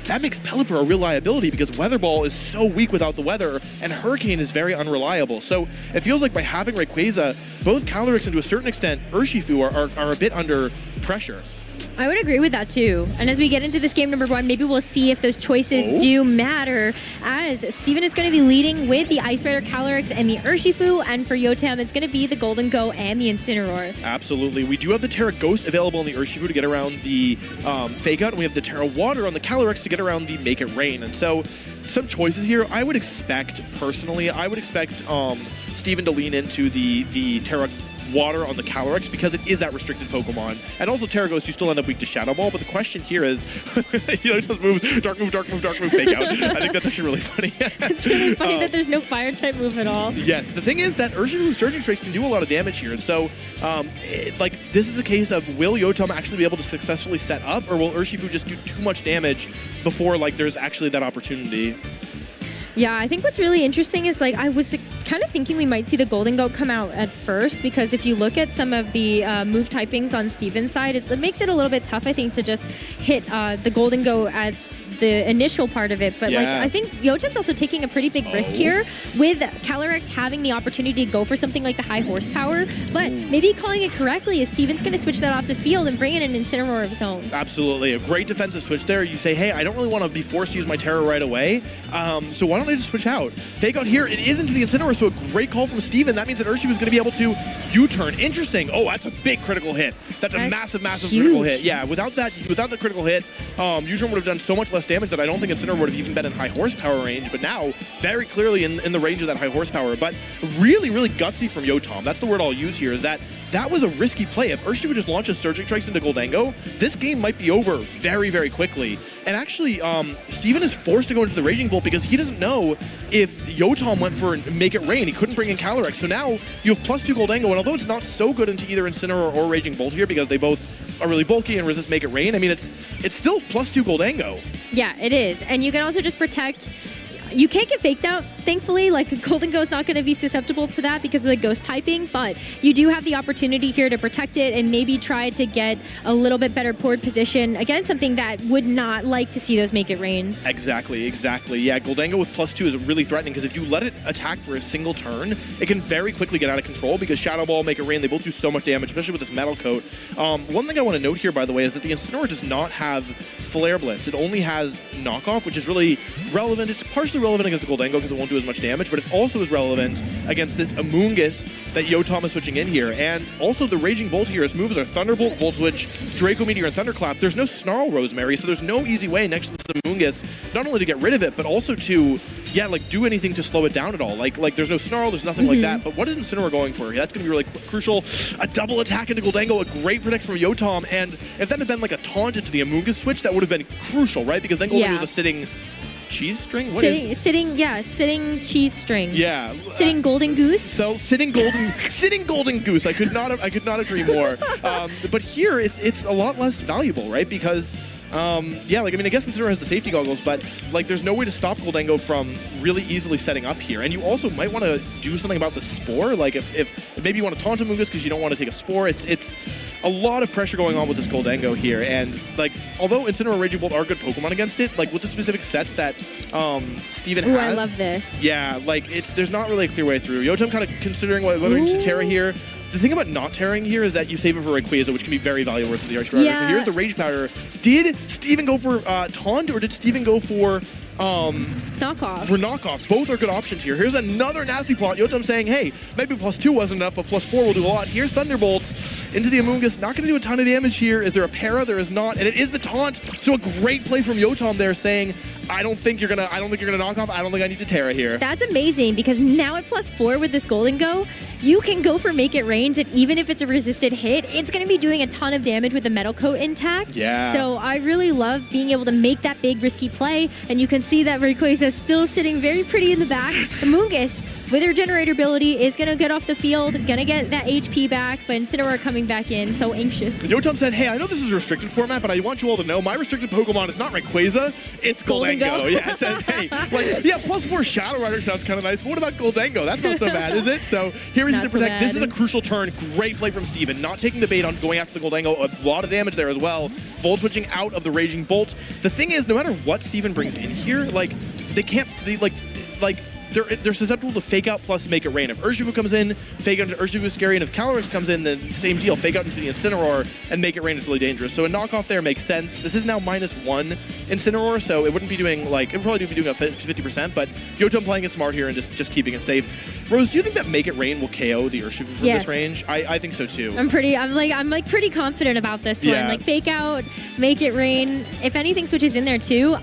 that makes Pelipper a real liability because Weather Ball is so weak without the weather, and Hurricane is very unreliable. So it feels like by having Rayquaza, both Calyrex and to a certain extent Urshifu are a bit under pressure. I would agree with that too. And as we get into this game number 1, maybe we'll see if those choices do matter, as Steven is going to be leading with the Ice Rider, Calyrex, and the Urshifu, and for Yotam, it's going to be the Golden Go and the Incineroar. Absolutely. We do have the Terra Ghost available on the Urshifu to get around the Fake Out, and we have the Terra Water on the Calyrex to get around the Make It Rain. And so some choices here. I would expect Steven to lean into the Terra Water on the Calyrex because it is that restricted Pokemon. And also Terra Ghost, you still end up weak to Shadow Ball, but the question here is, it just move, Dark Move, Dark Move, Dark Move, Fake Out. I think that's actually really funny. It's really funny that there's no Fire type move at all. Yes, the thing is that Urshifu's Surging Strikes can do a lot of damage here, and so this is a case of will Yotam actually be able to successfully set up, or will Urshifu just do too much damage before there's actually that opportunity? Yeah, I think what's really interesting is I was kind of thinking we might see the Golden Goat come out at first, because if you look at some of the move typings on Steven's side, it makes it a little bit tough, I think, to just hit the Golden Goat at the initial part of it. But I think Yotam's also taking a pretty big risk here with Calyrex having the opportunity to go for something like the high horsepower, but maybe calling it correctly is Steven's going to switch that off the field and bring in an Incineroar of his own. Absolutely. A great defensive switch there. You say, hey, I don't really want to be forced to use my Terra right away, so why don't I just switch out? Fake Out here, it is into the Incineroar, so a great call from Steven. That means that Urshifu is going to be able to U-turn. Interesting. Oh, that's a big critical hit. That's a massive critical hit. Yeah, without the critical hit, U-turn would have done so much less damage that I don't think Incineroar would have even been in high horsepower range, but now very clearly in the range of that high horsepower. But really, really gutsy from Yotam. That's the word I'll use here, is that was a risky play. If Urshifu just launches Surging Strikes into Goldango, this game might be over very, very quickly. And actually, Steven is forced to go into the Raging Bolt because he doesn't know if Yotam went for Make It Rain. He couldn't bring in Calyrex. So now you have +2 Goldango, and although it's not so good into either Incineroar or Raging Bolt here because they both are really bulky and resist Make It Rain, I mean, it's still +2 Goldango. Yeah, it is. And you can also just protect... You can't get faked out, thankfully. Golden Go is not going to be susceptible to that because of the ghost typing, but you do have the opportunity here to protect it and maybe try to get a little bit better board position against something that would not like to see those Make It Rains. Exactly. Yeah, Goldango with +2 is really threatening because if you let it attack for a single turn, it can very quickly get out of control because Shadow Ball, Make It Rain, they both do so much damage, especially with this Metal Coat. One thing I want to note here, by the way, is that the Incineroar does not have Flare Blitz. It only has Knockoff, which is really relevant. It's partially relevant against the Goldango because it won't do as much damage, but it also is relevant against this Amoonguss that Yotam is switching in here. And also the Raging Bolt here, his moves are Thunderbolt, Volt Switch, Draco Meteor, and Thunderclap. There's no Snarl Rosemary, so there's no easy way next to the Amoonguss not only to get rid of it, but also to, do anything to slow it down at all. There's no Snarl, there's nothing like that. But what is Incineroar going for? That's going to be really crucial. A double attack into Goldango, a great protect from Yotam, and if that had been a taunt into the Amoonguss switch, that would have been crucial, right? Because then Goldango was a sitting cheese string? Sitting cheese string. Yeah. Sitting golden goose. So sitting golden goose. I could not agree more. But here it's a lot less valuable, right? Because I guess Incineroar has the safety goggles, but there's no way to stop Goldango from really easily setting up here. And you also might want to do something about the Spore. If maybe you want to taunt Amoonguss because you don't want to take a Spore. It's a lot of pressure going on with this Goldango here, and although Incineroar and Raging Bolt are good Pokemon against it, with the specific sets that Steven has. I love this. Yeah, there's not really a clear way through. Yotam kind of considering whether to Terra here. The thing about not tearing here is that you save it for Rayquaza, which can be very valuable with the Arch Rider. So here's the Rage Powder. Did Steven go for Taunt, or did Steven go for Knockoff? For Knockoff. Both are good options here. Here's another nasty plot. Yotam saying, hey, maybe +2 wasn't enough, but +4 will do a lot. Here's Thunderbolt into the Amoonguss. Not going to do a ton of damage here. Is there a para? There is not, and it is the taunt. So a great play from Yotam there, saying, I don't think you're gonna knock off. I don't think I need to Terra here. That's amazing, because now at +4 with this Golden Go, you can go for Make It Rain, and even if it's a resisted hit, it's gonna be doing a ton of damage with the Metal Coat intact. Yeah. So I really love being able to make that big risky play, and you can see that Rayquaza is still sitting very pretty in the back. Amoonguss Wither Generator ability is going to get off the field, going to get that HP back, but Incineroar coming back in, so anxious. Yotam said, hey, I know this is a restricted format, but I want you all to know my restricted Pokemon is not Rayquaza, it's Goldengo. Yeah, it says, hey, like, yeah, +4 Shadow Rider sounds kind of nice, but what about Goldengo? That's not so bad, is it? So here he's to protect. This is a crucial turn. Great play from Steven. Not taking the bait on going after the Goldengo. A lot of damage there as well. Volt switching out of the Raging Bolt. The thing is, no matter what Steven brings in here, like, they can't, they're susceptible to Fake Out plus Make It Rain. If Urshifu comes in, Fake Out into Urshifu is scary, and if Calyrex comes in, then same deal. Fake Out into the Incineroar and Make It Rain is really dangerous. So a knockoff there makes sense. This is now -1 Incineroar, so it wouldn't be doing, like, it would probably be doing a 50%, but Yotam playing it smart here and just keeping it safe. Rose, do you think that Make It Rain will KO the Urshifu from this range? I think so too. I'm pretty confident about this one. Like, Fake Out, Make It Rain. If anything switches in there too,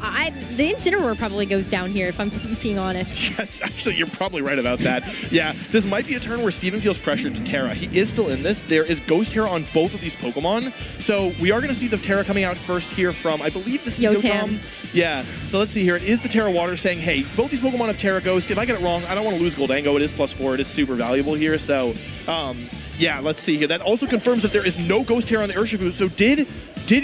the Incineroar probably goes down here, if I'm being honest. Yes, actually, you're probably right about that. Yeah, this might be a turn where Steven feels pressured to Terra. He is still in this. There is Ghost Terra on both of these Pokemon. So we are going to see the Terra coming out first here from, I believe this is Yotam. Yeah, so let's see here. It is the Terra Water saying, hey, both these Pokemon have Terra Ghost. If I get it wrong, I don't want to lose Goldengo. It is +4. It is super valuable here. So, yeah, let's see here. That also confirms that there is no Ghost Terra on the Urshifu. So did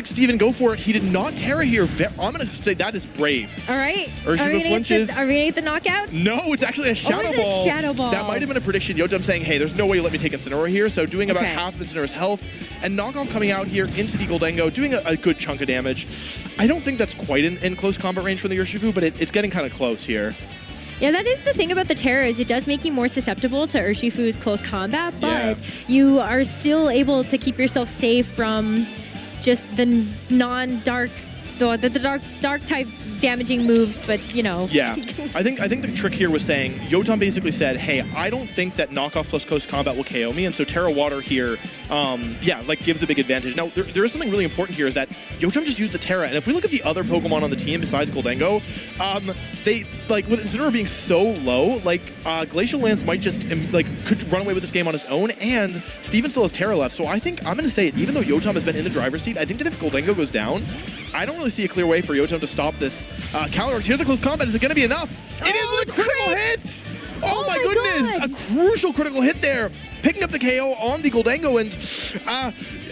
Steven go for it? He did not Terra here. I'm going to say that is brave. All right. Urshifu flinches. Are we going to get the knockouts? No, it's actually a Shadow Ball. Shadow Ball. That might have been a prediction. Yotam saying, hey, there's no way you let me take Incineroar here. So doing about half of Incineroar's health. And knockoff coming out here into the Goldengo, doing a good chunk of damage. I don't think that's quite in close combat range for the Urshifu, but it's getting kind of close here. Yeah, that is the thing about the Terra, is it does make you more susceptible to Urshifu's close combat, but you are still able to keep yourself safe from just the non-dark, the dark type damaging moves, but you know. Yeah, I think the trick here was saying, Yotam basically said, hey, I don't think that knockoff plus close combat will KO me, and so Terra Water here, gives a big advantage. Now, there is something really important here, is that Yotam just used the Terra, and if we look at the other Pokemon on the team besides Goldengo, they, like, with Incineroar being so low, Glacial Lance might just, could run away with this game on his own, and Steven still has Terra left, so I think, I'm going to say it, even though Yotam has been in the driver's seat, I think that if Goldengo goes down, I don't really see a clear way for Yotam to stop this. Calyrex, here's the close combat. Is it going to be enough? It is with a critical hit! Oh my goodness! God. A crucial critical hit there. Picking up the KO on the Goldengo, and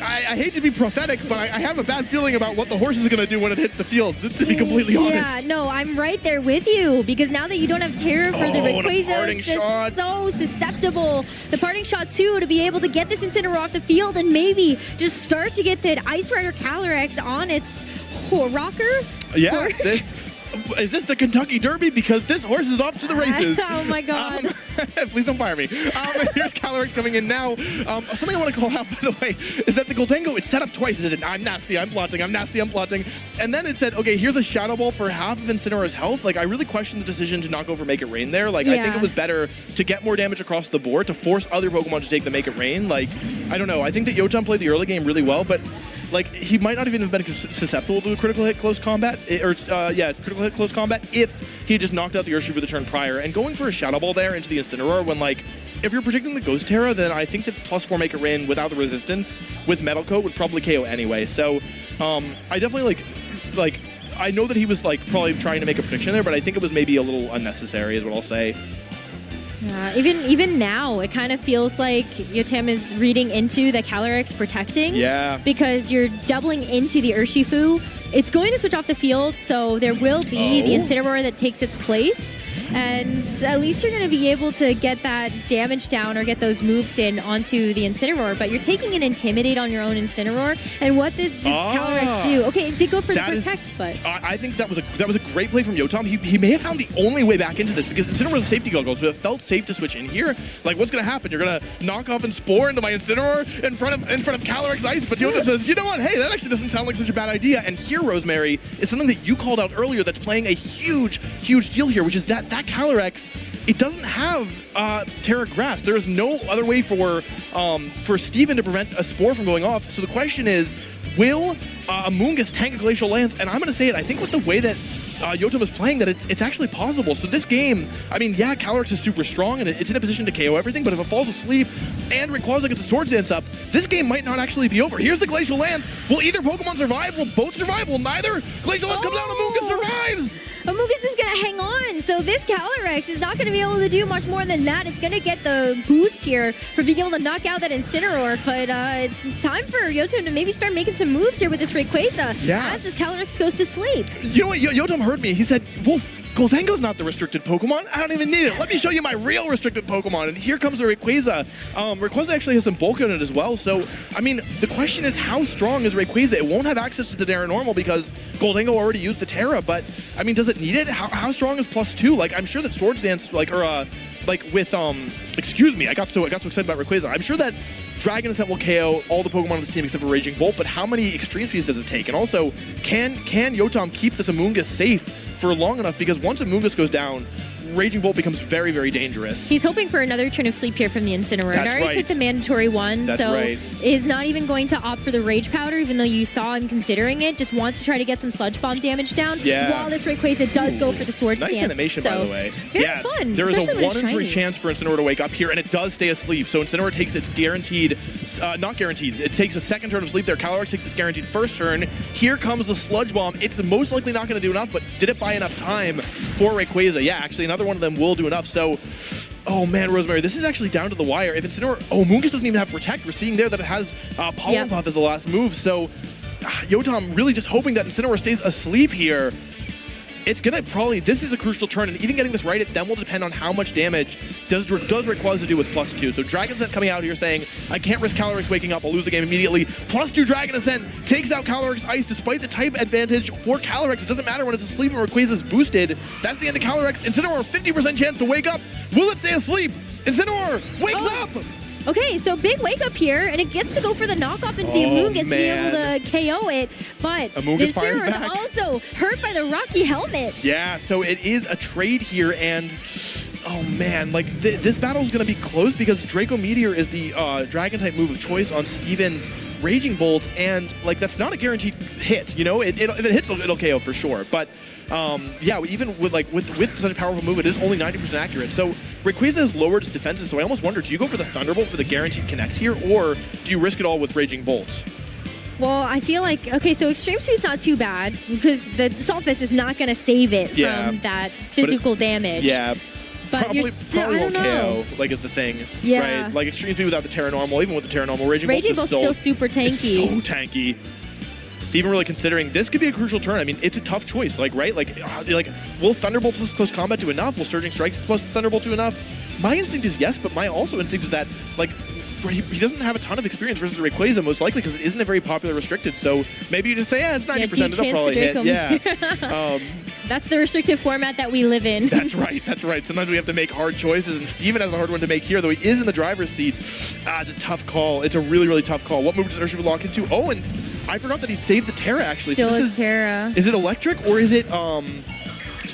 I hate to be prophetic, but I have a bad feeling about what the horse is going to do when it hits the field, to be completely honest. Yeah, no, I'm right there with you, because now that you don't have Terra for the Rayquaza, it's just so susceptible. The parting shot, too, to be able to get this Incineroar off the field and maybe just start to get that Ice Rider Calyrex on its rocker. Yeah, is this the Kentucky Derby? Because this horse is off to the races. Oh my God. Please don't fire me. Here's Calyrex coming in now. Something I want to call out, by the way, is that the Goldengo, it's set up twice. It said, I'm nasty, I'm plotting, I'm nasty, I'm plotting. And then it said, okay, here's a Shadow Ball for half of Incineroar's health. Like, I really questioned the decision to not go for Make It Rain there. Like, I think it was better to get more damage across the board, to force other Pokemon to take the Make It Rain. Like, I don't know. I think that Yotam played the early game really well, but like, he might not even have been susceptible to a critical hit close combat, critical hit close combat if he just knocked out the Urshifu the turn prior. And going for a Shadow Ball there into the Incineroar when, like, if you're predicting the Ghost Terra, then I think that +4 Make It Rain without the resistance with Metal Coat would probably KO anyway. So, I definitely, I know that he was, probably trying to make a prediction there, but I think it was maybe a little unnecessary is what I'll say. Yeah, even now, it kind of feels like Yotam is reading into the Calyrex protecting. Yeah. Because you're doubling into the Urshifu. It's going to switch off the field, so there will be the Incineroar that takes its place. And at least you're going to be able to get that damage down or get those moves in onto the Incineroar. But you're taking an Intimidate on your own Incineroar. And what did Calyrex do? Okay, it did go for the Protect, but I think that was a great play from Yotam. He may have found the only way back into this because Incineroar was a safety goggle, so it felt safe to switch in here. Like, what's going to happen? You're going to knock off and Spore into my Incineroar in front of Calyrex Ice, but Yotam says, you know what? Hey, that actually doesn't sound like such a bad idea. And here, Rosemary, is something that you called out earlier that's playing a huge deal here, which is that Calyrex, it doesn't have Terra Grass. There is no other way for Steven to prevent a Spore from going off. So the question is, will Amoonguss tank a Glacial Lance? And I'm going to say it, I think with the way that Yotam is playing, that it's actually possible. So this game, I mean, yeah, Calyrex is super strong and it's in a position to KO everything, but if it falls asleep and Rayquaza gets a Swords Dance up, this game might not actually be over. Here's the Glacial Lance. Will either Pokemon survive? Will both survive? Will neither? Glacial Lance comes out, Amoonguss survives! Amoonguss is going to hang on. so this Calyrex is not going to be able to do much more than that. It's going to get the boost here for being able to knock out that Incineroar, but it's time for Yotam to maybe start making some moves here with this Rayquaza as this Calyrex goes to sleep. You know what? Yotam heard me. He said, Wolf, Goldengo's not the restricted Pokemon. I don't even need it. Let me show you my real restricted Pokemon. And here comes the Rayquaza. Rayquaza actually has some bulk on it as well. So, I mean, the question is, how strong is Rayquaza? It won't have access to the Terra Normal because Goldengo already used the Terra. But, I mean, does it need it? How strong is +2? Like, I'm sure that Swords Dance, excuse me, I got so excited about Rayquaza. I'm sure that Dragon Ascent will KO all the Pokemon on this team except for Raging Bolt, but how many Extreme Speeds does it take? And also, can Yotam keep this Amoonguss safe for long enough? Because once Amoonguss goes down, Raging Bolt becomes very, very dangerous. He's hoping for another turn of sleep here from the Incineroar. It already took the mandatory one, so is not even going to opt for the Rage Powder, even though you saw him considering it. Just wants to try to get some Sludge Bomb damage down, while this Rayquaza does go for the Swords Dance. Nice animation, by the way. Very fun. There is a 1 in 3 chance for Incineroar to wake up here, and it does stay asleep. So Incineroar takes its guaranteed, not guaranteed, it takes a second turn of sleep there. Calyrex takes its guaranteed first turn. Here comes the Sludge Bomb. It's most likely not going to do enough, but did it buy enough time for Rayquaza? Yeah, actually, another one of them will do enough. So, oh man, Rosemary, this is actually down to the wire. If Incineroar, Moongus doesn't even have Protect. We're seeing there that it has Pollen Puff as the last move. So, Yotam really just hoping that Incineroar stays asleep here. It's gonna probably, this is a crucial turn, and even getting this right, it then will depend on how much damage does Rayquaza do with +2. So Dragon Ascent coming out here saying, I can't risk Calyrex waking up, I'll lose the game immediately. +2 Dragon Ascent takes out Calyrex Ice despite the type advantage for Calyrex. It doesn't matter when it's asleep and Rayquaza's boosted. That's the end of Calyrex. Incineroar, 50% chance to wake up. Will it stay asleep? Incineroar wakes up! Okay, so big wake up here, and it gets to go for the knockoff into the Amoonguss to be able to KO it, but Amoonguss fires Incineroar back. is also hurt by the Rocky Helmet. Yeah, so it is a trade here, and oh man, like this battle is going to be close because Draco Meteor is the Dragon-type move of choice on Steven's Raging Bolt, and like that's not a guaranteed hit. You know, if it hits, it'll KO for sure, but. Yeah, even with such a powerful move, it is only 90% accurate. So Rayquaza has lowered its defenses, so I almost wonder, do you go for the Thunderbolt for the guaranteed connect here, or do you risk it all with Raging Bolts? Well, I feel like, okay, so Extreme Speed's not too bad, because the Assault Fist is not going to save it from that physical damage. Yeah. But probably won't KO, like, is the thing. Yeah. Right? Like, Extreme Speed without the Terra Normal, even with the Terra Normal, Raging Bolt's still super tanky. So tanky. Even really considering this could be a crucial turn. I mean, it's a tough choice, like, right? Like will Thunderbolt plus Close Combat do enough? Will Surging Strikes plus Thunderbolt do enough? My instinct is yes, but my also instinct is that, like, he doesn't have a ton of experience versus Rayquaza, most likely, because it isn't a very popular restricted. So maybe you just say, yeah, it's 90%, it'll probably hit. Yeah. That's the restrictive format that we live in. That's right. Sometimes we have to make hard choices, and Steven has a hard one to make here, though he is in the driver's seat. It's a tough call. It's a really, really tough call. What move does Urshifu lock into? Oh, and I forgot that he saved the Terra, actually. Still so is Terra. Is it Electric, or is it Ghost?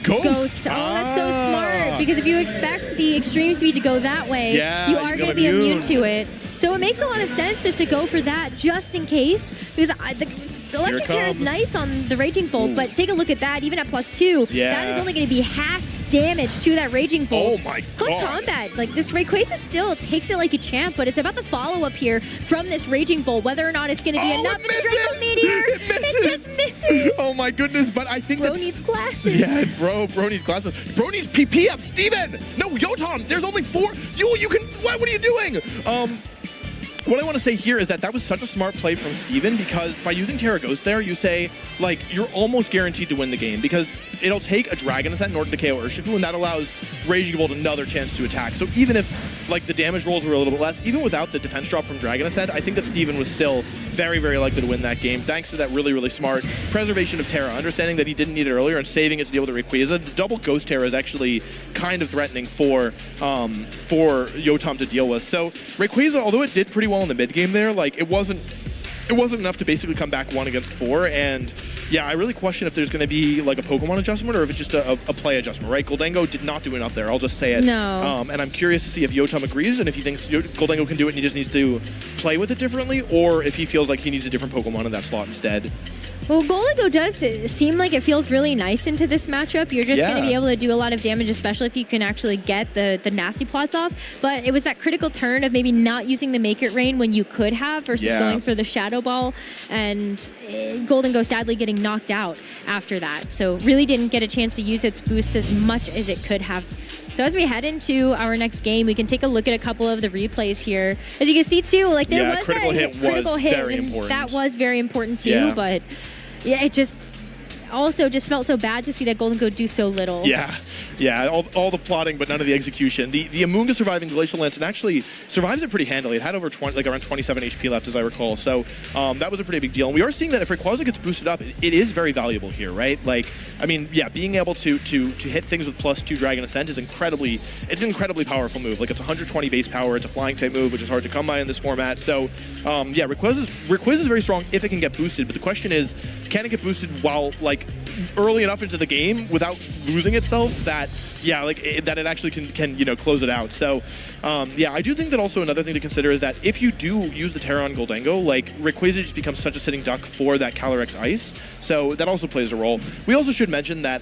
Oh, that's so smart, because if you expect the Extreme Speed to go that way, you are going to be immune to it. So it makes a lot of sense just to go for that, just in case, because the Electric Terra is nice on the Raging Bolt, but take a look at that, even at +2, that is only going to be half damage to that Raging Bolt. Oh my God. Close combat, like this Rayquaza still takes it like a champ, but it's about the follow-up here from this Raging Bolt, whether or not it's going to be enough. It Draco Meteor, it just misses. Oh my goodness, but I think Bro needs glasses. Yeah, bro needs glasses. Bro needs PP up, Steven! No, Yotam, there's only 4. You can, what are you doing? What I want to say here is that was such a smart play from Steven, because by using Terra Ghost there, you say, like, you're almost guaranteed to win the game, because it'll take a Dragon Ascent in order to KO Urshifu, and that allows Raging Bolt another chance to attack. So even if, like, the damage rolls were a little bit less, even without the defense drop from Dragon Ascent, I think that Steven was still very, very likely to win that game, thanks to that really, really smart preservation of Terra, understanding that he didn't need it earlier and saving it to deal with the Rayquaza. The double Ghost Terra is actually kind of threatening for Yotam to deal with. So Rayquaza, although it did pretty well in the mid game there, like, it wasn't enough to basically come back 1 against 4, and yeah, I really question if there's going to be like a Pokemon adjustment or if it's just a play adjustment, right? Goldengo did not do enough there, I'll just say it. No. And I'm curious to see if Yotam agrees and if he thinks Goldengo can do it and he just needs to play with it differently, or if he feels like he needs a different Pokemon in that slot instead. Well, Golden does seem like it feels really nice into this matchup. You're just going to be able to do a lot of damage, especially if you can actually get the nasty plots off. But it was that critical turn of maybe not using the Make It Rain when you could have versus going for the Shadow Ball. And Golden sadly getting knocked out after that. So really didn't get a chance to use its boost as much as it could have. So as we head into our next game, we can take a look at a couple of the replays here. As you can see too, like there was critical that critical hit very and important. that was very important too. But yeah, it just also just felt so bad to see that Golden do so little. Yeah, all the plotting, but none of the execution. The Amoonga surviving Glacial Lance and actually survives it pretty handily. It had over 20, like around 27 HP left, as I recall. So that was a pretty big deal. And we are seeing that if Rayquaza gets boosted up, it is very valuable here, right? Like, I mean, yeah, being able to hit things with +2 Dragon Ascent is it's an incredibly powerful move. Like, it's 120 base power. It's a flying type move, which is hard to come by in this format. So yeah, Rayquaza is very strong if it can get boosted. But the question is, can it get boosted while like early enough into the game without losing itself that that it actually can close it out. So yeah, I do think that also another thing to consider is that if you do use the Terra on Goldango, like Rayquaza just becomes such a sitting duck for that Calyrex Ice. So that also plays a role. We also should mention that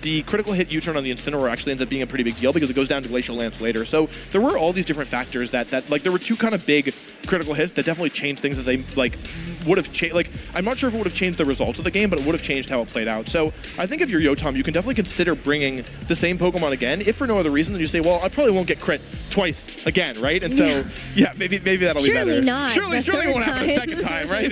the critical hit U-turn on the Incineroar actually ends up being a pretty big deal because it goes down to Glacial Lance later. So there were all these different factors that like there were two kind of big critical hits that definitely changed things that they like would have changed. Like, I'm not sure if it would have changed the results of the game, but it would have changed how it played out. So I think if you're Yotam, you can definitely consider bringing the same Pokemon again, if for no other reason than you say, well, I probably won't get crit twice again, right? And so, yeah, maybe that'll be better. Surely it won't happen a second time, right?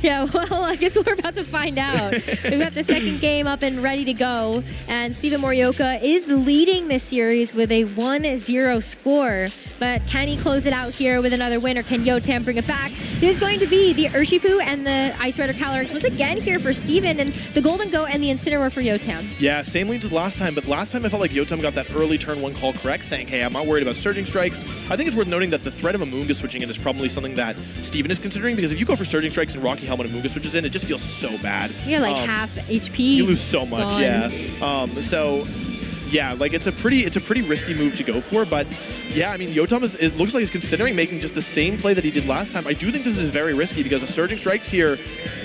Yeah, well, I guess we're about to find out. We've got the second game up and ready to go, and Steven Morioka is leading this series with a 1-0 score. But can he close it out here with another win, or can Yotam bring it back? It is going to be the Urshifu and the Ice Rider Calyrex once again here for Steven, and the Golden and the Incineroar for Yotam. Yeah, same leads as last time, but last time I felt like Yotam got that early turn 1 call correct, saying, hey, I'm not worried about Surging Strikes. I think it's worth noting that the threat of Amoonga switching in is probably something that Steven is considering, because if you go for Surging Strikes and Rocky Helmet and Amoonga switches in, it just feels so bad. You're like half HP. You lose so much, gone. Yeah. So yeah, like it's a pretty risky move to go for, but yeah, I mean, Yotam it looks like he's considering making just the same play that he did last time. I do think this is very risky because a Surging Strikes here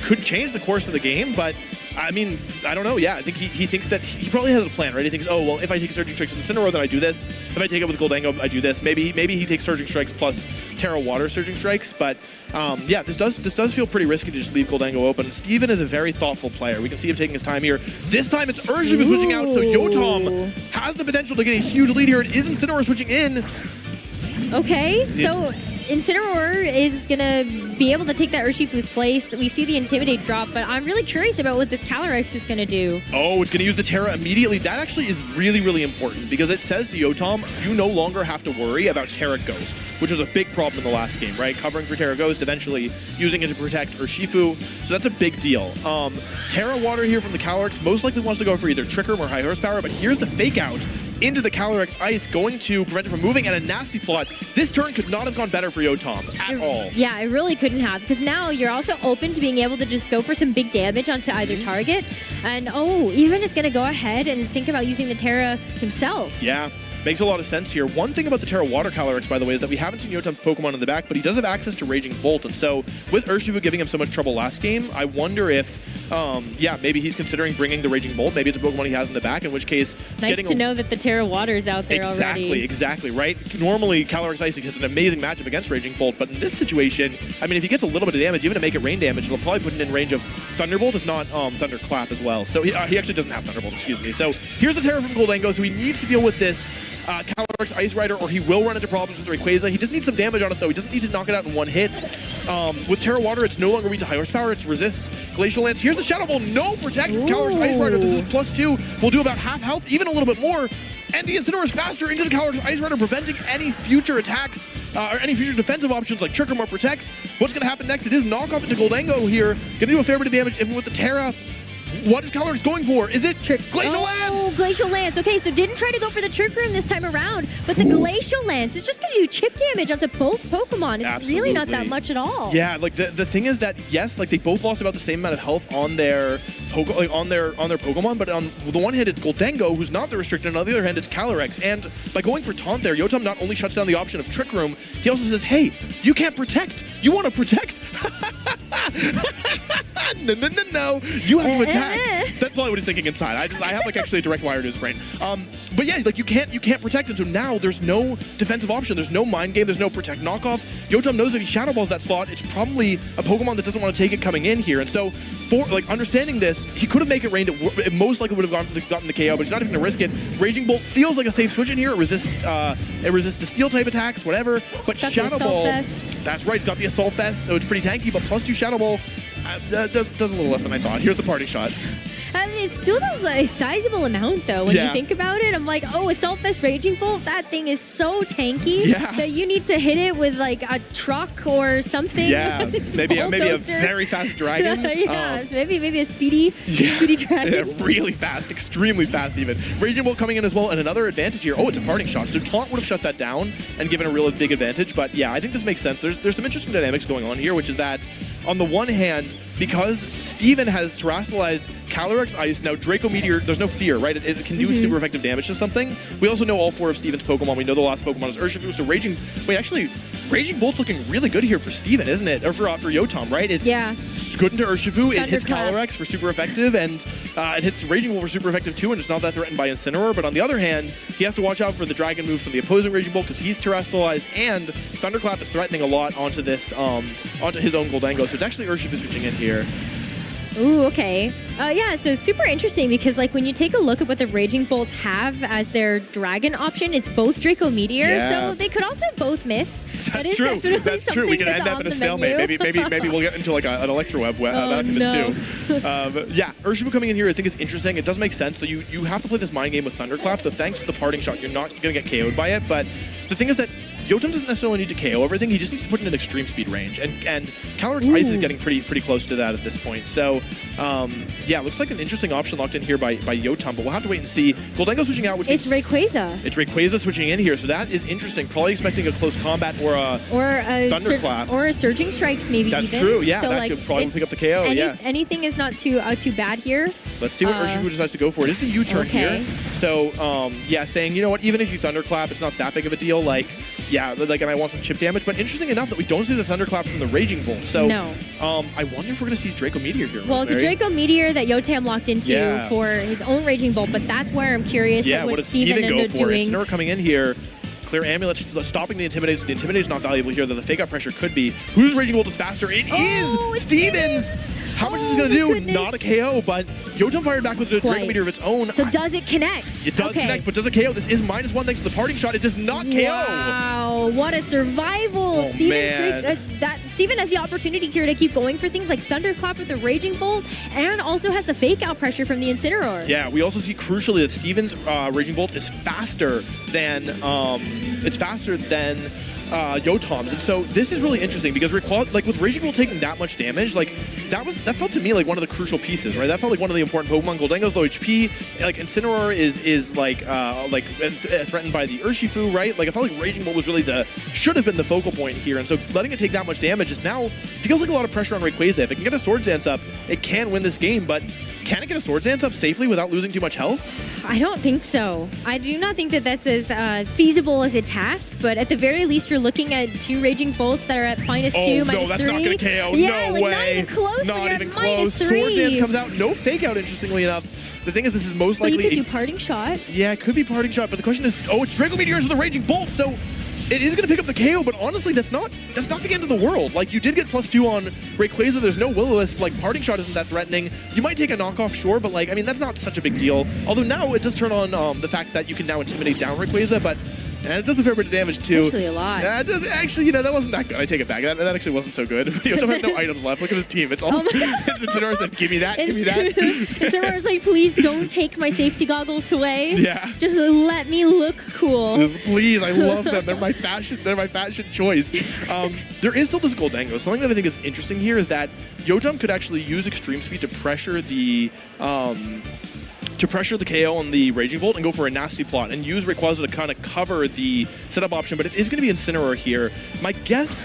could change the course of the game, but I mean, I don't know. Yeah, I think he thinks that he probably has a plan, right? He thinks, oh, well, if I take Surging Strikes with Incineroar, then I do this. If I take it with Goldango, I do this. Maybe he takes Surging Strikes plus Terra Water Surging Strikes, but yeah, this does feel pretty risky to just leave Goldango open. Steven is a very thoughtful player. We can see him taking his time here. This time it's Urshifu switching out, so Yotam has the potential to get a huge lead here. It is Incineroar switching in. Okay, so Incineroar is going to be able to take that Urshifu's place. We see the Intimidate drop, but I'm really curious about what this Calyrex is going to do. Oh, it's going to use the Terra immediately. That actually is really, really important because it says to Yotam, you no longer have to worry about Terra Ghost, which was a big problem in the last game, right? Covering for Terra Ghost, eventually using it to protect Urshifu. So that's a big deal. Terra Water here from the Calyrex most likely wants to go for either Trick Room or High Horsepower, but here's the Fake Out into the Calyrex Ice, going to prevent it from moving, and a Nasty Plot. This turn could not have gone better for Yotam at all. Yeah, it really couldn't have, because now you're also open to being able to just go for some big damage onto either target. And even is going to go ahead and think about using the Terra himself. Yeah. Makes a lot of sense here. One thing about the Terra Water Calyrex, by the way, is that we haven't seen Yotam's Pokemon in the back, but he does have access to Raging Bolt. And so with Urshifu giving him so much trouble last game, I wonder if, yeah, maybe he's considering bringing the Raging Bolt. Maybe it's a Pokemon he has in the back, in which case... Nice to know that the Terra Water is out there already. Exactly, right? Normally, Calyrex Ice has an amazing matchup against Raging Bolt, but in this situation, I mean, if he gets a little bit of damage, even to make it rain damage, it'll probably put it in range of Thunderbolt, if not Thunderclap as well. So he actually doesn't have Thunderbolt, excuse me. So here's the Terra from Goldango, so he needs to deal with this Calyrex Ice Rider, or he will run into problems with Rayquaza. He just needs some damage on it, though. He doesn't need to knock it out in one hit. With Terra Water, it's no longer weak to High Horsepower. It's resists Glacial Lance. Here's the Shadow Ball. No protect from Calyrex Ice Rider. This is +2. We'll do about half health, even a little bit more. And the Incineroar is faster into the Calyrex Ice Rider, preventing any future attacks or any future defensive options like Trick Room or Protect. What's going to happen next? It is knockoff into Goldango here. Going to do a fair bit of damage, even with the Terra. What is Calyrex going for? Is it Glacial Oh, Lance? Glacial Lance. Okay, so didn't try to go for the Trick Room this time around, but the Glacial Lance is just going to do chip damage onto both Pokemon. It's really not that much at all. Yeah, like the thing is that yes, like they both lost about the same amount of health on their on their Pokemon, but on the one hand it's Goldengo, who's not the restricted, and on the other hand it's Calyrex. And by going for Taunt there, Yotam not only shuts down the option of Trick Room, he also says, "Hey, you can't protect. You want to protect? No. You have to attack." That's probably what he's thinking inside. I have like actually a direct wire to his brain. But yeah, like you can't protect, and so now there's no defensive option. There's no Mind Game. There's no Protect Knockoff. Yotam knows if he Shadow Balls that slot, it's probably a Pokemon that doesn't want to take it coming in here. And so, for like understanding this, he could have made it rain. It most likely would have gotten the KO, but he's not even going to risk it. Raging Bolt feels like a safe switch in here. It resists the Steel type attacks, whatever. But Shadow Ball, that's right. It's got the Assault Vest, so it's pretty tanky. But +2 Shadow Ball does a little less than I thought. Here's the party shot. I mean, it still does a sizable amount, though. When you think about it, I'm like, oh, Assault Vest Raging Bolt, that thing is so tanky that you need to hit it with like a truck or something. Yeah, maybe a very fast dragon. Maybe a speedy dragon. Yeah, really fast, extremely fast even. Raging Bolt coming in as well, and another advantage here. Oh, it's a parting shot. So Taunt would have shut that down and given a real big advantage. But yeah, I think this makes sense. There's some interesting dynamics going on here, which is that on the one hand, because Steven has terrestrialized Calyrex Ice, now Draco Meteor, there's no fear, right? It can do super effective damage to something. We also know all 4 of Steven's Pokemon. We know the last Pokemon is Urshifu, so Raging Bolt's looking really good here for Steven, isn't it? Or for Yotam, right? It's good into Urshifu. It hits Calyrex for super effective, and it hits Raging Bolt for super effective too, and it's not that threatened by Incineroar. But on the other hand, he has to watch out for the Dragon moves from the opposing Raging Bolt because he's terrestrialized, and Thunderclap is threatening a lot onto this, onto his own Goldengo. So it's actually Urshifu switching in here. Ooh, okay. Yeah, so super interesting because like when you take a look at what the Raging Bolts have as their dragon option, it's both Draco Meteor, so they could also both miss. That's true. That's true. We can end up in a stalemate. Maybe we'll get into like an Electroweb back in this too. Yeah, Urshifu coming in here I think is interesting. It does make sense that you have to play this mind game with Thunderclap, so thanks to the parting shot, you're not going to get KO'd by it, but the thing is that Yotam doesn't necessarily need to KO everything. He just needs to put in an extreme speed range, and Calyrex Ice is getting pretty close to that at this point. So, yeah, looks like an interesting option locked in here by Yotam, but we'll have to wait and see. Goldengo switching out, which it's Rayquaza. It's Rayquaza switching in here, so that is interesting. Probably expecting a close combat or a Thunderclap or a Surging Strikes, maybe. That's even. True. Yeah, so that could probably pick up the KO. Anything is not too bad here. Let's see what Urshifu decides to go for. It is the U-turn here. So, yeah, saying, you know what, even if you Thunderclap, it's not that big of a deal. Like, yeah, like, and I want some chip damage. But interesting enough that we don't see the Thunderclap from the Raging Bolt. So, I wonder if we're going to see Draco Meteor here. Well, it's a Draco Meteor that Yotam locked into for his own Raging Bolt, but that's where I'm curious what Steven ended up doing. Incineroar coming in here. Clear Amulet, stopping the Intimidate. The Intimidate is not valuable here, though the Fake Out Pressure could be. Whose Raging Bolt is faster? It is Steven's! How much is this going to do? Goodness. Not a KO, but Yotam fired back with the Draco Meteor of its own. So does it connect? It does connect, but does it KO? This is -1 thanks to the parting shot. It does not KO. Wow, what a survival. Steven has the opportunity here to keep going for things like Thunderclap with the Raging Bolt, and also has the Fake Out Pressure from the Incineroar. Yeah, we also see crucially that Steven's Raging Bolt is faster than Yotam's, and so this is really interesting because like with Raging Bolt taking that much damage, like that felt to me like one of the crucial pieces, right? That felt like one of the important Pokemon. Goldengo's low HP, like Incineroar is like threatened by the Urshifu, right? Like I felt like Raging Bolt was really should have been the focal point here, and so letting it take that much damage is now feels like a lot of pressure on Rayquaza. If it can get a Swords Dance up, it can win this game, but can it get a Swords Dance up safely without losing too much health? I don't think so. I do not think that that's as feasible as a task, but at the very least, you're looking at 2 Raging Bolts that are at -2, -3. No, that's not going to KO. Yeah, no like way. Not even close. Not even close. -3. Swords Dance comes out. No Fake Out, interestingly enough. The thing is, this is most likely... But you could do Parting Shot. Yeah, it could be Parting Shot, but the question is, it's Draco Meteors with the Raging Bolt, so... It is going to pick up the KO, but honestly, that's not the end of the world. Like, you did get +2 on Rayquaza. There's no Will-O-Wisp. Like, Parting Shot isn't that threatening. You might take a knockoff, sure, but, like, I mean, that's not such a big deal. Although now it does turn on the fact that you can now Intimidate down Rayquaza, but And it does a fair bit of damage, too. Actually a lot. It does, actually, that wasn't that good. I take it back. That actually wasn't so good. Yotam has no items left. Look at his team. It's all... Incineroar said, give me that, give me that. Incineroar's like, please don't take my safety goggles away. Yeah. Just let me look cool. Just please, I love them. They're my fashion choice. There is still this Goldango. Something that I think is interesting here is that Yotam could actually use Extreme Speed to pressure the KO on the Raging Bolt and go for a nasty plot and use Rayquaza to kind of cover the setup option, but it is going to be Incineroar here. My guess,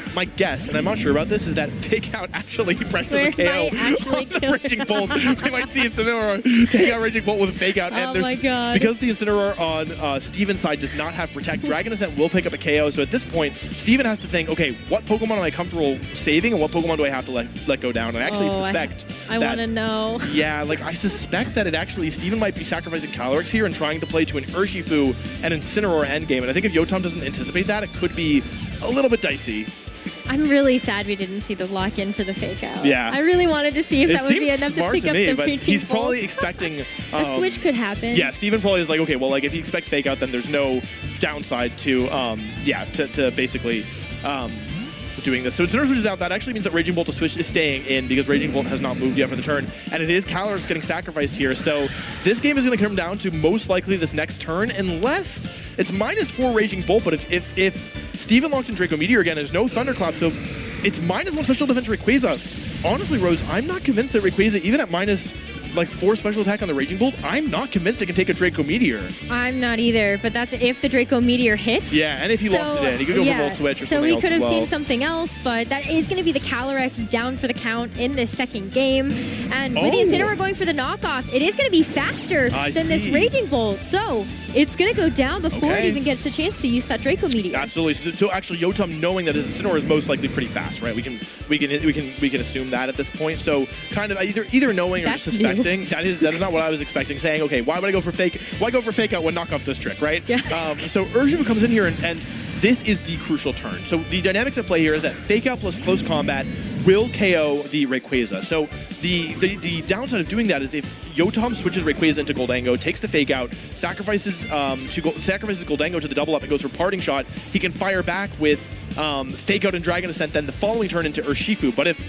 and I'm not sure about this, is that Fake Out actually pressures a KO on the Raging Bolt. We might see Incineroar take out Raging Bolt with a Fake Out. And my God. Because the Incineroar on Steven's side does not have Protect, Dragon Ascent will pick up a KO, so at this point, Steven has to think, okay, what Pokemon am I comfortable saving and what Pokemon do I have to let go down? And I actually suspect I want to know. Yeah, like I suspect that Steven might be sacrificing Calyrex here and trying to play to an Urshifu and Incineroar endgame. And I think if Yotam doesn't anticipate that, it could be a little bit dicey. I'm really sad we didn't see the lock-in for the Fake Out. Yeah. I really wanted to see if that would be enough to pick up the but Raging he's probably Bolt. expecting... a switch could happen. Yeah, Steven probably is like, okay, well, like if he expects Fake Out, then there's no downside to, to basically... doing this. So Incineroar switches out. That actually means that Raging Bolt to switch is staying in because Raging Bolt has not moved yet for the turn. And it is Calyrex getting sacrificed here. So this game is going to come down to most likely this next turn unless it's -4 Raging Bolt. But if Steven locked in Draco Meteor again, there's no Thunderclap. So it's -1 special defense Rayquaza. Honestly, Rose, I'm not convinced that Rayquaza, even at -4 special attack on the Raging Bolt, I'm not convinced it can take a Draco Meteor. I'm not either, but that's if the Draco Meteor hits. Yeah, and if he locked it in, he could go for Volt Switch or something else. So we could have as well. seen something else, but that is going to be the Calyrex down for the count in this second game. And with the Incineroar going for the knockoff, it is going to be faster than this Raging Bolt. So it's going to go down before it even gets a chance to use that Draco Meteor. Absolutely. So actually, Yotam knowing that his Incineroar is most likely pretty fast, right? We can assume that at this point. So kind of either knowing or suspecting. That is not what I was expecting. Saying, okay, why would I go for Fake? Why go for Fake Out when knockoff this trick, right? Yeah. So Urshifu comes in here and this is the crucial turn. So the dynamics at play here is that Fake Out plus Close Combat will KO the Rayquaza. So the downside of doing that is if Yotam switches Rayquaza into Goldango, takes the Fake Out, sacrifices Goldango to the double up and goes for Parting Shot, he can fire back with Fake Out and Dragon Ascent then the following turn into Urshifu. But if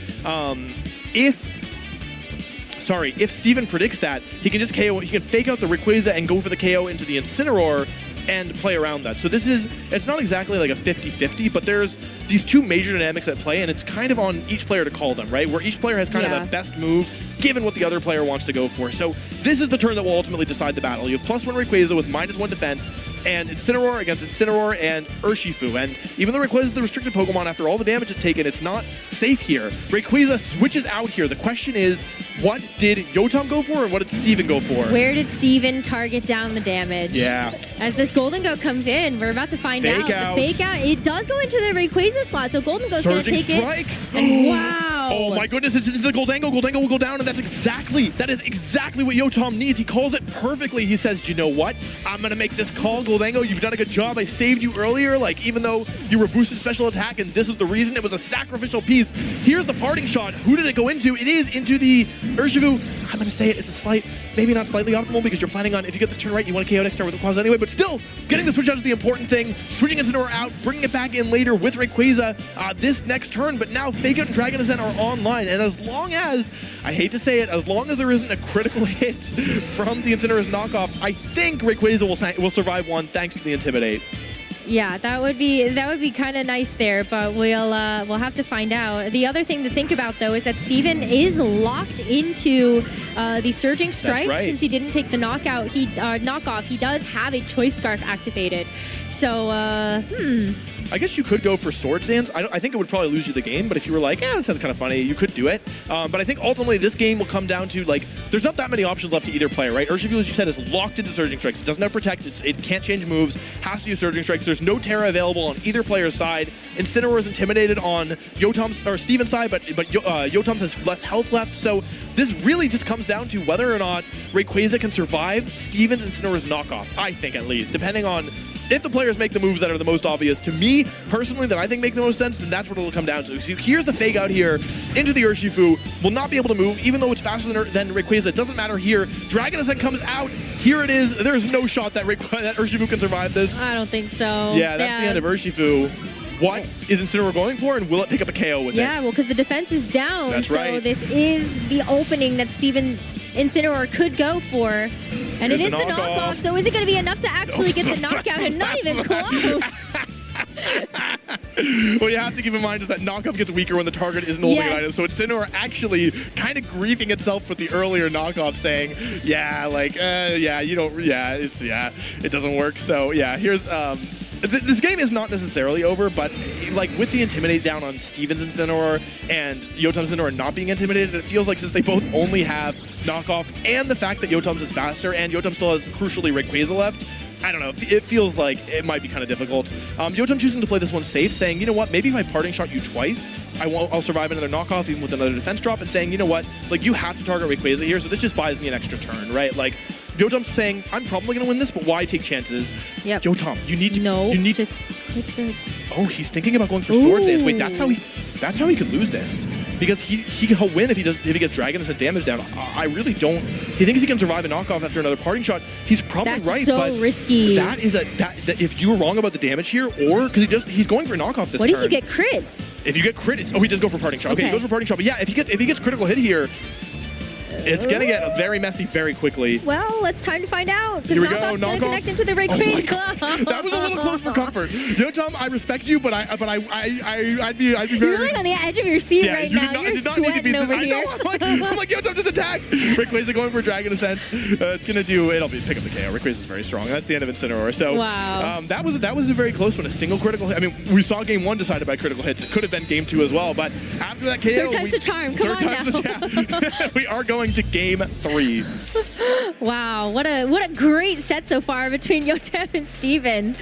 Steven predicts that, he can just KO, he can Fake Out the Rayquaza and go for the KO into the Incineroar and play around that. So it's not exactly like a 50-50, but there's these two major dynamics at play, and it's kind of on each player to call them, right? Where each player has kind of a best move, given what the other player wants to go for. So this is the turn that will ultimately decide the battle. You have +1 Rayquaza with -1 defense, and Incineroar against Incineroar and Urshifu. And even though Rayquaza is the restricted Pokemon, after all the damage it's taken, it's not safe here. Rayquaza switches out here. The question is, what did Yotam go for, and what did Steven go for? Where did Steven target down the damage? Yeah. As this Goldango comes in, we're about to find out. The Fake Out, it does go into the Rayquaza slot, so Goldango's going to take strikes. it. And wow. Oh my goodness, it's into the Goldango. Goldango will go down, and that is exactly what Yotam needs. He calls it perfectly. He says, you know what? I'm going to make this call, Goldango. You've done a good job. I saved you earlier, like even though you were boosted special attack, and this was the reason. It was a sacrificial piece. Here's the Parting Shot. Who did it go into? It is into the Urshifu. I'm going to say it's a maybe not slightly optimal because you're planning on, if you get this turn right, you want to KO next turn with Rayquaza anyway, but still, getting the switch out is the important thing. Switching Incineroar out, bringing it back in later with Rayquaza this next turn, but now Fake Out and Dragon Ascent are online, and as long as, I hate to say it, as long as there isn't a critical hit from the Incineroar's knockoff, I think Rayquaza will survive one thanks to the Intimidate. Yeah, that would be kind of nice there, but we'll have to find out. The other thing to think about though is that Steven is locked into the Surging Strike since he didn't take the knockoff. He does have a Choice Scarf activated, so I guess you could go for Swords Dance. I think it would probably lose you the game, but if you were like, that sounds kind of funny, you could do it. But I think ultimately this game will come down to, like, there's not that many options left to either player, right? Urshifu, as you said, is locked into Surging Strikes. It doesn't have Protect. It can't change moves. Has to use Surging Strikes. There's no Terra available on either player's side. Incineroar is intimidated on Yotam's or Steven's side, but Yotam's has less health left. So this really just comes down to whether or not Rayquaza can survive Steven's Incineroar's knockoff, I think at least, depending on if the players make the moves that are the most obvious to me, personally, that I think make the most sense, then that's what it'll come down to. So here's the fake out here into the Urshifu. Will not be able to move, even though it's faster than Rayquaza. It doesn't matter here. Dragon Ascent comes out. Here it is. There's no shot that Urshifu can survive this. I don't think so. Yeah, that's the end of Urshifu. What is Incineroar going for, and will it pick up a KO with it? Yeah, well, because the defense is down. That's so right. this is the opening that Steven's Incineroar could go for. And it is the knockoff. So is it going to be enough to actually get the knockout? And not even close. What you have to keep in mind is that knockoff gets weaker when the target isn't holding an item. So Incineroar actually kind of grieving itself with the earlier knockoff, saying, "Yeah, like, you don't, it doesn't work." So yeah, here's this game is not necessarily over, but like with the Intimidate down on Steven's Incineroar and Yotam's Incineroar not being intimidated, it feels like since they both only have knockoff and the fact that Yotam's is faster and Yotam still has crucially Rayquaza left, I don't know, it feels like it might be kind of difficult. Yotam choosing to play this one safe, saying, you know what, maybe if I parting shot you twice, I'll survive another knockoff even with another defense drop, and saying, you know what, like you have to target Rayquaza here, so this just buys me an extra turn, right? Like, Yotam's saying, I'm probably going to win this, but why take chances? Yep. Yotam, you need to... No, you need just click the... Oh, he's thinking about going for Swords Dance. Wait, that's how he could lose this. Because he'll win if he gets Dragon Ascent damage down. I really don't... He thinks he can survive a knockoff after another parting shot. He's probably right, so but risky. That is that if you were wrong about the damage here, or... Because he's going for knockoff this turn. What if you get crit? If you get crit, he does go for parting shot. Okay, he goes for parting shot. But yeah, if he gets critical hit here, it's going to get very messy very quickly. Well, it's time to find out. Here we go. Knockoff's going to connect into the Rayquaza. Oh that was a little close for comfort. Yotam, I respect you, but I'd be very... You're really on the edge of your seat right now. You're sweating over here. I'm like, Yotam, just attack. Rayquaza going for Dragon Ascent. It's going to do... It'll be pick up the KO. Rayquaza's very strong. That's the end of Incineroar. So wow. That was a very close one. A single critical hit. I mean, we saw game 1 decided by critical hits. It could have been game 2 as well, but after that KO... Third time's the charm. Come on now. We are going to game 3. Wow, what a great set so far between Yotam and Steven.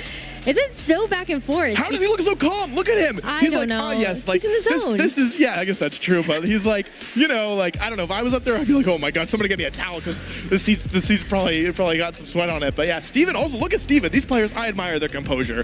It's been so back and forth. How does he look so calm? Look at him. He's don't like, know. Yes, like, he's in the zone. This is, yeah, I guess that's true, but he's like, you know, like, I don't know, if I was up there, I'd be like, oh my God, somebody get me a towel, because this seat's probably got some sweat on it. But yeah, Steven, also look at Steven. These players, I admire their composure.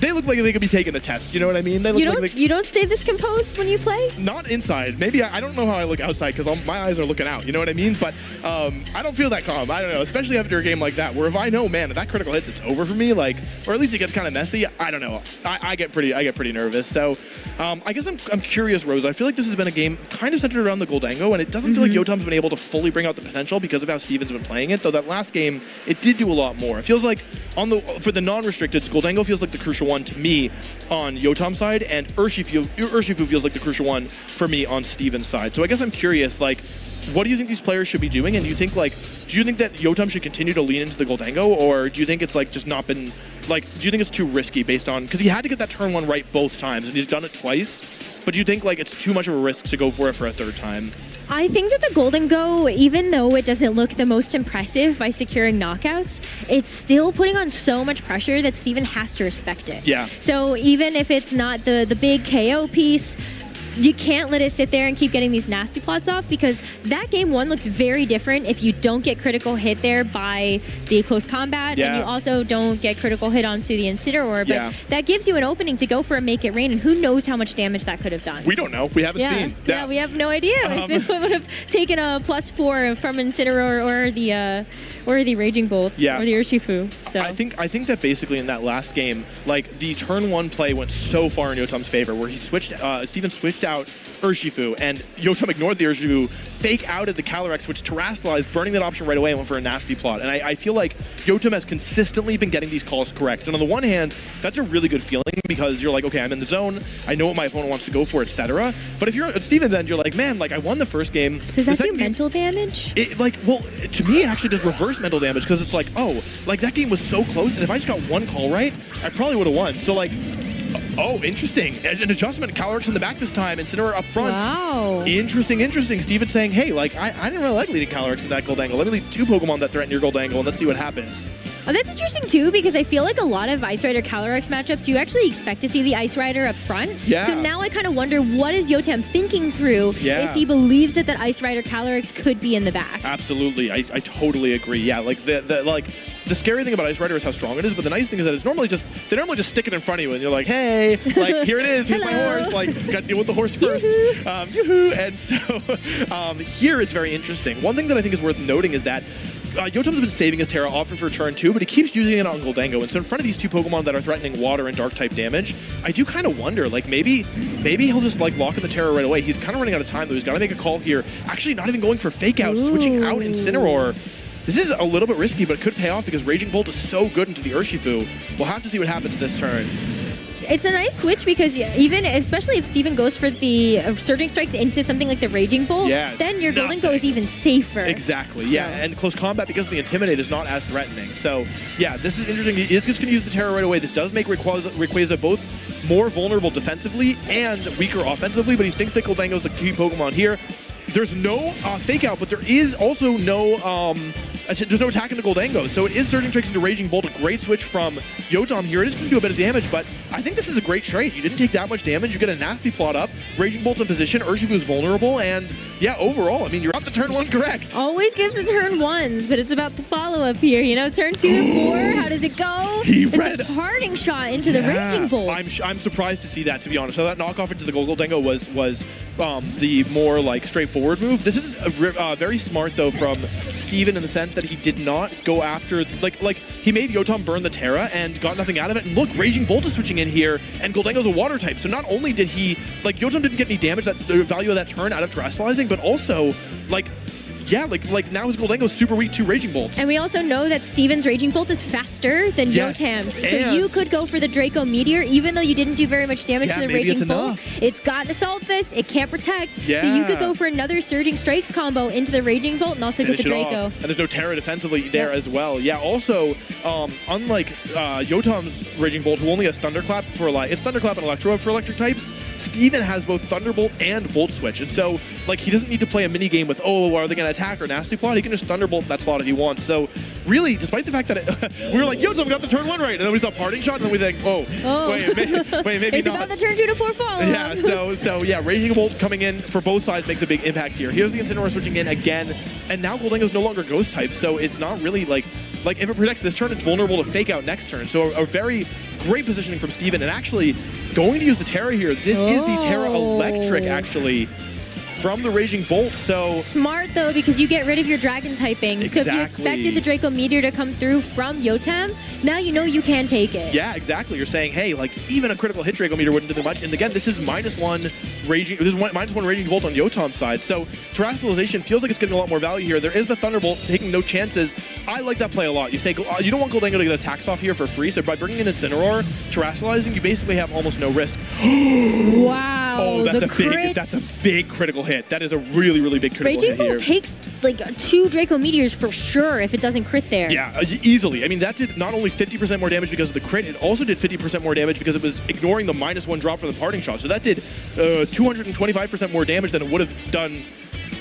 They look like they could be taking a test. You know what I mean? They look you don't stay this composed when you play? Not inside. Maybe I don't know how I look outside because my eyes are looking out. You know what I mean? But I don't feel that calm. I don't know, especially after a game like that, where if I know, man, if that critical hits, it's over for me. Like, or at least it gets kind of messy. I don't know. I get pretty nervous. So I guess I'm curious, Rose. I feel like this has been a game kind of centered around the Goldango, and it doesn't feel like Yotam's been able to fully bring out the potential because of how Steven's been playing it. Though that last game, it did do a lot more. It feels like for the non-restricted, Goldango feels like the crucial one to me on Yotam's side, and Urshifu feels like the crucial one for me on Steven's side. So I guess I'm curious, like, what do you think these players should be doing? And do you think that Yotam should continue to lean into the Goldango, or do you think it's like just not been like? Do you think it's too risky based on because he had to get that turn 1 right both times, and he's done it twice? But do you think like it's too much of a risk to go for it for a third time? I think that the Goldango, even though it doesn't look the most impressive by securing knockouts, it's still putting on so much pressure that Steven has to respect it. Yeah. So even if it's not the big KO piece, you can't let it sit there and keep getting these nasty plots off, because that game 1 looks very different if you don't get critical hit there by the close combat, and you also don't get critical hit onto the Incineroar, but that gives you an opening to go for a Make It Rain, and who knows how much damage that could have done. We don't know. We haven't seen. Yeah, we have no idea if it would have taken a +4 from Incineroar or the Raging Bolt or the Urshifu. So I think that basically in that last game, like the turn 1 play went so far in Yotam's favor, where he Steven switched out Urshifu, and Yotam ignored the Urshifu, fake outed the Calyrex, which terrestrialized, burning that option right away and went for a nasty plot. And I feel like Yotam has consistently been getting these calls correct. And on the one hand, that's a really good feeling because you're like, okay, I'm in the zone, I know what my opponent wants to go for, etc. But if you're Steven, then you're like, man, like I won the first game. Does that do mental damage? To me, it actually does reverse mental damage because it's like, oh, like that game was so close, and if I just got one call right, I probably would have won. So like, oh, interesting. An adjustment. Calyrex in the back this time. Incineroar up front. Wow. Interesting. Steven saying, hey, like, I didn't really like leading Calyrex in that Goldango. Let me lead 2 Pokemon that threaten your Goldango, and let's see what happens. Oh, that's interesting too, because I feel like a lot of Ice Rider Calyrex matchups, you actually expect to see the Ice Rider up front. Yeah. So now I kind of wonder, what is Yotam thinking through if he believes that Ice Rider Calyrex could be in the back? Absolutely, I totally agree. Yeah, like the scary thing about Ice Rider is how strong it is, but the nice thing is that they normally just stick it in front of you, and you're like, hey, like here it is, here's my horse. Like, you got to deal with the horse first. Yoo-hoo! And so here it's very interesting. One thing that I think is worth noting is that Yotam's been saving his Terra often for turn 2, but he keeps using it on Goldango. And so in front of these two Pokemon that are threatening water and dark type damage, I do kind of wonder, like maybe he'll just like lock in the Terra right away. He's kind of running out of time though. He's got to make a call here. Actually, not even going for Fake Out, switching out Incineroar. This is a little bit risky, but it could pay off because Raging Bolt is so good into the Urshifu. We'll have to see what happens this turn. It's a nice switch because especially if Steven goes for the Surging Strikes into something like the Raging Bolt, then your Goldengo is even safer. Exactly, yeah. And close combat, because of the Intimidate, is not as threatening. So, yeah, this is interesting. He is just going to use the Terra right away. This does make Rayquaza both more vulnerable defensively and weaker offensively, but he thinks that Goldango's the key Pokemon here. There's no Fake Out, but there is also no there's no attack into Goldango, so it is Surging Strikes into Raging Bolt, a great switch from Yotam here. It is going to do a bit of damage, but I think this is a great trade. You didn't take that much damage, you get a nasty plot up, Raging Bolt's in position, Urshifu is vulnerable, and yeah, overall, I mean, you're up to turn 1 correct. Always gets the turn 1s, but it's about the follow-up here, you know, turn 2 to 4, how does it go? It's a parting shot into the Raging Bolt. I'm surprised to see that, to be honest. So that knockoff into the Goldango was the more like straightforward move. This is very smart though from Steven in the sense that he did not go after like he made Yotam burn the Terra and got nothing out of it. And look, Raging Bolt is switching in here, and Goldango's a water type. So not only did he Yotam didn't get any damage, that the value of that turn out of terrestrializing, but also now his Goldango is super weak to Raging Bolt. And we also know that Steven's Raging Bolt is faster than Yotam's. So you could go for the Draco Meteor, even though you didn't do very much damage to the Raging Bolt. It's got Assault Fist, it can't protect. So you could go for another Surging Strikes combo into the Raging Bolt and also get the Draco. And there's no Terra defensively there as well. Yeah, also, unlike Yotam's Raging Bolt, who only has Thunderclap for it's Thunderclap and Electro for electric types, Steven has both Thunderbolt and Volt Switch. And so, he doesn't need to play a mini game with, are they going to attack or nasty plot? He can just Thunderbolt that slot if he wants. So really, despite the fact that we were like, Yotam got the turn 1 right, and then we saw parting shot, and then we think, wait, maybe it's not. About the turn 2 to 4 follow. Yeah, so Raging Bolt coming in for both sides makes a big impact here. Here's the Incineroar switching in again, and now Goldango's no longer Ghost type, so it's not really like if it protects this turn, it's vulnerable to Fake Out next turn. So a very great positioning from Steven, and actually going to use the Terra here. This is the Terra Electric, actually, from the Raging Bolt. So smart though, because you get rid of your dragon typing. Exactly. So if you expected the Draco Meteor to come through from Yotam, now you know you can take it. Yeah, exactly. You're saying, hey, even a critical hit Draco Meteor wouldn't do much. And again, this is -1 Raging. This is -1 Raging Bolt on Yotam's side. So terrestrialization feels like it's getting a lot more value here. There is the Thunderbolt taking no chances. I like that play a lot. You say you don't want Goldango to get attacks off here for free. So by bringing in Incineroar, terrestrializing, you basically have almost no risk. Wow. Oh, that's a big critical hit. That is a really, really big critical hit here. Raging Bolt takes 2 Draco Meteors for sure if it doesn't crit there. Yeah, easily. I mean, that did not only 50% more damage because of the crit, it also did 50% more damage because it was ignoring the -1 drop for the parting shot. So that did 225% more damage than it would have done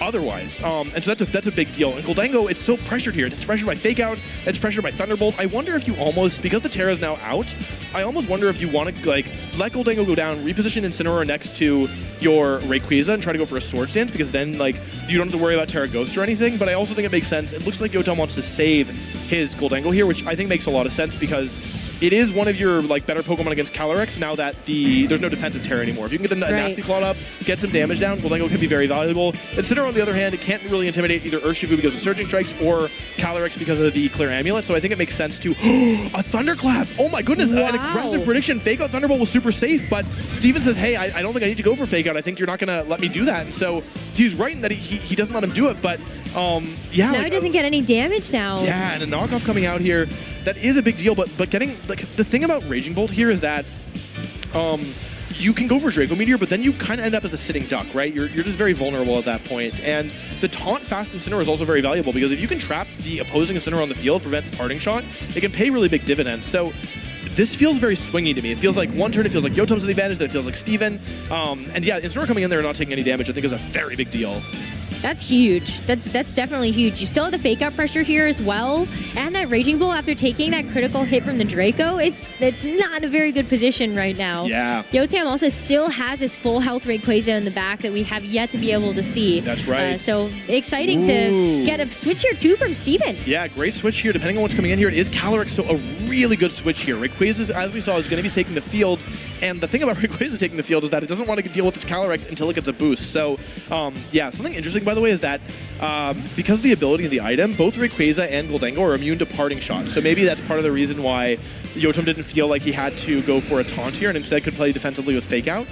otherwise. And so that's a big deal. And Goldango, it's still pressured here. It's pressured by Fake Out. It's pressured by Thunderbolt. I wonder if you almost, because the Terra is now out, I almost wonder if you want to let Goldango go down, reposition Incineroar next to your Rayquaza and try to go for a Sword Stance, because then you don't have to worry about Terra Ghost or anything. But I also think it makes sense. It looks like Yotam wants to save his Goldango here, which I think makes a lot of sense because it is one of your better Pokemon against Calyrex now that there's no defensive Terra anymore. If you can get a nasty plot up, get some damage down, Goldango can be very valuable. Incineroar, on the other hand, it can't really intimidate either Urshifu because of Surging Strikes or Calyrex because of the Clear Amulet. So I think it makes sense to a Thunderclap. Oh my goodness, an aggressive prediction. Fake Out Thunderbolt was super safe, but Steven says, hey, I don't think I need to go for Fake Out. I think you're not going to let me do that. And so he's right in that he doesn't let him do it, but yeah. Now he doesn't get any damage down. Yeah, and a knockoff coming out here, that is a big deal, but getting, the thing about Raging Bolt here is that you can go for Draco Meteor, but then you kind of end up as a sitting duck, right? You're just very vulnerable at that point. And the taunt fast Incineroar is also very valuable because if you can trap the opposing Incineroar on the field, prevent the parting shot, it can pay really big dividends. So this feels very swingy to me. It feels like one turn, it feels like Yotam's the advantage, then it feels like Steven. And yeah, Incineroar coming in there and not taking any damage, I think is a very big deal. That's huge. That's definitely huge. You still have the fake out pressure here as well, and that Raging Bull after taking that critical hit from the Draco. It's not a very good position right now. Yeah. Yotam also still has his full health Rayquaza in the back that we have yet to be able to see. That's right. So exciting to get a switch here too from Steven. Yeah, great switch here. Depending on what's coming in here, it is Calyrex, so a really good switch here. Rayquaza, as we saw, is going to be taking the field. And the thing about Rayquaza taking the field is that it doesn't want to deal with this Calyrex until it gets a boost. So, yeah, something interesting, by the way, is that because of the ability of the item, both Rayquaza and Gholdengo are immune to parting shots. So maybe that's part of the reason why Yotam didn't feel like he had to go for a taunt here and instead could play defensively with Fake Out,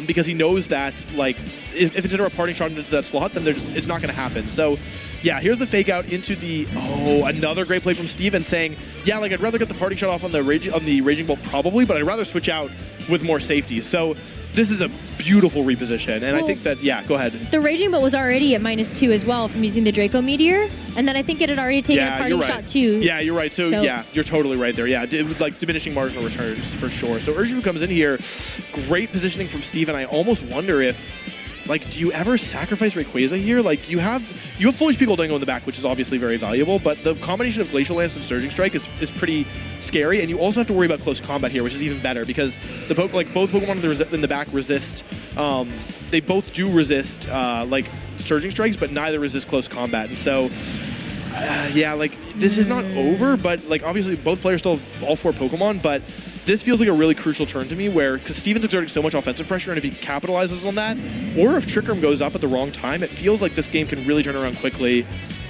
because he knows that, like, if it's into a parting shot into that slot, then it's not going to happen. So, yeah, here's the Fake Out into the... Oh, another great play from Steven saying, yeah, like, I'd rather get the parting shot off on the Raging Bolt probably, but I'd rather switch out with more safety. So this is a beautiful reposition, and I think that, yeah, go ahead. The Raging Bolt was already at -2 as well from using the Draco Meteor, and then I think it had already taken a parting shot too. Yeah, you're right. So, yeah, you're totally right there. Yeah, it was like diminishing marginal returns for sure. So Urshifu comes in here, great positioning from Steven. I almost wonder if, like, do you ever sacrifice Rayquaza here? Like, you have Full HP Gholdengo in the back, which is obviously very valuable, but the combination of Glacial Lance and Surging Strike is pretty scary, and you also have to worry about close combat here, which is even better because both Pokemon in the back resist. They both do resist like Surging Strikes, but neither resist close combat, and so. Yeah, like, this is not over, but, like, obviously both players still have all 4 Pokemon, but this feels like a really crucial turn to me where, because Steven's exerting so much offensive pressure, and if he capitalizes on that, or if Trick Room goes up at the wrong time, it feels like this game can really turn around quickly.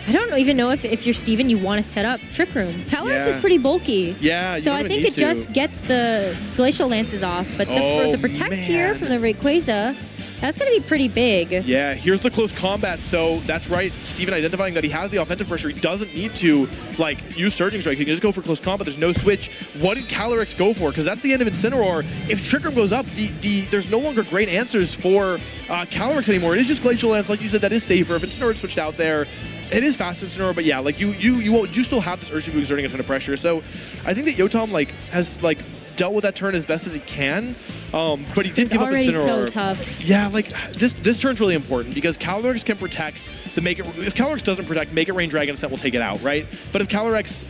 I don't even know if you're Steven, you want to set up Trick Room. Calyrex is pretty bulky. Yeah, so I think it just gets the Glacial Lances off, but the Protect here from the Rayquaza, that's going to be pretty big. Yeah, here's the close combat. So that's right, Steven identifying that he has the offensive pressure. He doesn't need to, like, use Surging Strike. He can just go for close combat. There's no switch. What did Calyrex go for? Because that's the end of Incineroar. If Trick Room goes up, there's no longer great answers for Calyrex anymore. It is just Glacial Lance. Like you said, that is safer. If Incineroar switched out there, it is fast Incineroar, but yeah, like, you still have this Urshifu exerting a ton of pressure. So I think that Yotam, like, has, like, dealt with that turn as best as he can. But he did give up Incineroar. It's already so tough. Yeah, like, this turn's really important because Calyrex can protect the Make It... If Calyrex doesn't protect, Make It Rain Dragon Ascent will take it out, right? But if Calyrex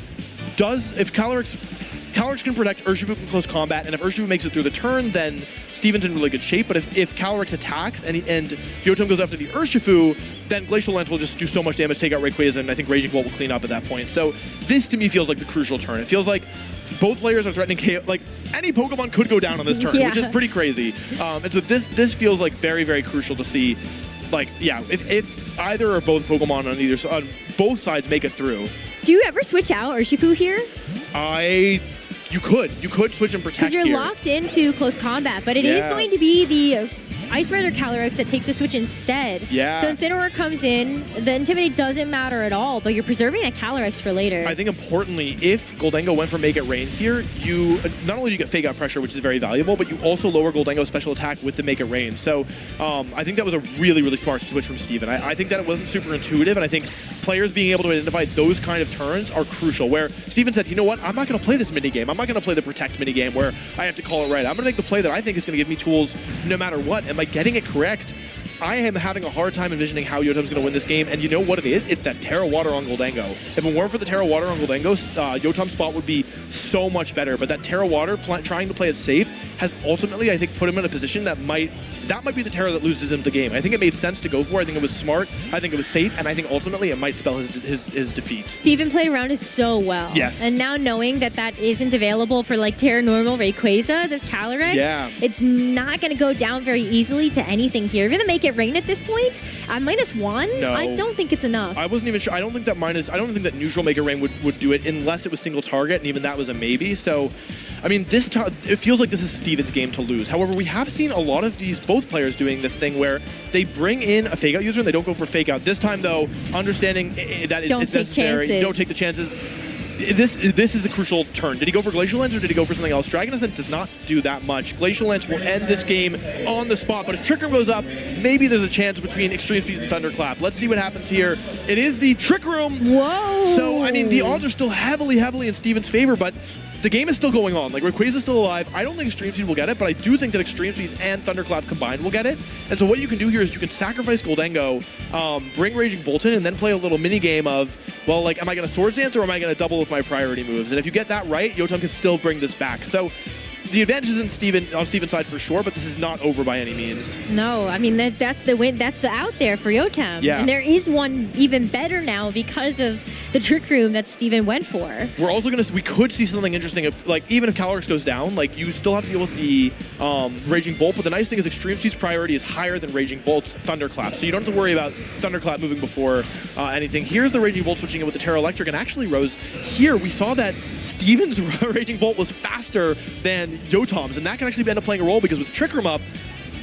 does... If Calyrex can protect Urshifu from close combat, and if Urshifu makes it through the turn, then Steven's in really good shape. But if Calyrex attacks and Yotam goes after the Urshifu, then Glacial Lance will just do so much damage, take out Rayquaza, and I think Raging Bolt will clean up at that point. So this, to me, feels like the crucial turn. It feels like both players are threatening KO. Like, any Pokemon could go down on this turn, which is pretty crazy. And so this feels like very, very crucial to see. Like, yeah, if either or both Pokemon on both sides make it through. Do you ever switch out Urshifu here? You could switch and protect. Because you're locked into close combat, but it is going to be the Ice Rider Calyrex that takes the switch instead. Yeah. So Incineroar comes in, the Intimidate doesn't matter at all, but you're preserving a Calyrex for later. I think importantly, if Gholdengo went for Make It Rain here, you not only do you get Fake Out pressure, which is very valuable, but you also lower Gholdengo's special attack with the Make It Rain. So I think that was a really, really smart switch from Steven. I think that it wasn't super intuitive, and I think players being able to identify those kind of turns are crucial, where Steven said, you know what, I'm not going to play this minigame. I'm not going to play the Protect minigame where I have to call it right. I'm going to make the play that I think is going to give me tools no matter what. And by getting it correct, I am having a hard time envisioning how Yotam's going to win this game, and you know what it is? It's that Terra Water on Gholdengo. If it weren't for the Terra Water on Gholdengo, Yotam's spot would be so much better, but that Terra Water, trying to play it safe, has ultimately, I think, put him in a position that might be the Terra that loses him the game. I think it made sense to go for it. I think it was smart. I think it was safe, and I think ultimately it might spell his defeat. Steven played around it so well. Yes. And now knowing that isn't available for, like, Terra Normal Rayquaza, this Calyrex, it's not going to go down very easily to anything here. Even to Make It Rain at this point, at -1, no. I don't think it's enough. I wasn't even sure. I don't think that neutral Make It Rain would do it unless it was single target, and even that was a maybe. So, I mean, it feels like this is Steven's game to lose. However, we have seen a lot of both players doing this thing where they bring in a Fake Out user and they don't go for Fake Out. This time, though, understanding that it's necessary, don't take the chances. This is a crucial turn. Did he go for Glacial Lance or did he go for something else? Dragon Ascent does not do that much. Glacial Lance will end this game on the spot, but if Trick Room goes up, maybe there's a chance between Extreme Speed and Thunderclap. Let's see what happens here. It is the Trick Room. Whoa! So, I mean, the odds are still heavily in Steven's favor, but the game is still going on. Like, Rayquaza's still alive. I don't think Extreme Speed will get it, but I do think that Extreme Speed and Thunderclap combined will get it. And so what you can do here is you can sacrifice Goldengo, bring Raging Bolt in, and then play a little mini game of, well, like, am I going to Swords Dance or am I going to double with my priority moves? And if you get that right, Yotam can still bring this back. So the advantage is on Steven's side for sure, but this is not over by any means. No, I mean, that's the win. That's the out there for Yotam. Yeah. And there is one even better now because of the Trick Room that Steven went for. We're also we could see something interesting if, like, even if Calyrex goes down, like, you still have to deal with the Raging Bolt, but the nice thing is Extreme Speed's priority is higher than Raging Bolt's Thunderclap, so you don't have to worry about Thunderclap moving before anything. Here's the Raging Bolt switching in with the Terra Electric, and actually, Rose, here we saw that Steven's Raging Bolt was faster than Yotam's, and that can actually end up playing a role because with Trick Room up,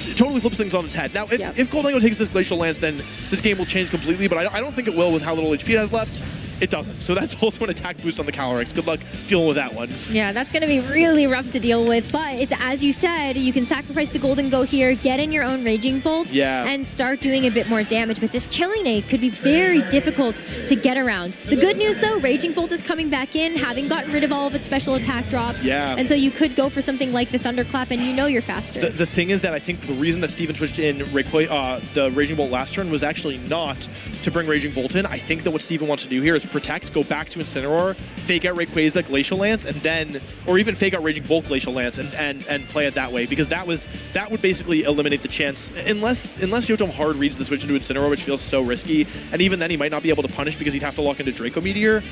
it totally flips things on its head. Now, if Goldengo takes this Glacial Lance, then this game will change completely, but I don't think it will with how little HP it has left. It doesn't. So that's also an attack boost on the Calyrex. Good luck dealing with that one. Yeah, that's going to be really rough to deal with. But it's, as you said, you can sacrifice the Goldengo here, get in your own Raging Bolt, and start doing a bit more damage. But this Chilling Egg could be very difficult to get around. The good news, though, Raging Bolt is coming back in, having gotten rid of all of its special attack drops. Yeah. And so you could go for something like the Thunderclap, and you know you're faster. The thing is that I think the reason that Steven switched in the Raging Bolt last turn was actually not to bring Raging Bolt in. I think that what Steven wants to do here is protect, go back to Incineroar, fake out Rayquaza, Glacial Lance, and then, or even fake out Raging Bolt, Glacial Lance, and play it that way, because that would basically eliminate the chance, unless Yotam hard reads the switch into Incineroar, which feels so risky, and even then he might not be able to punish because he'd have to lock into Draco Meteor.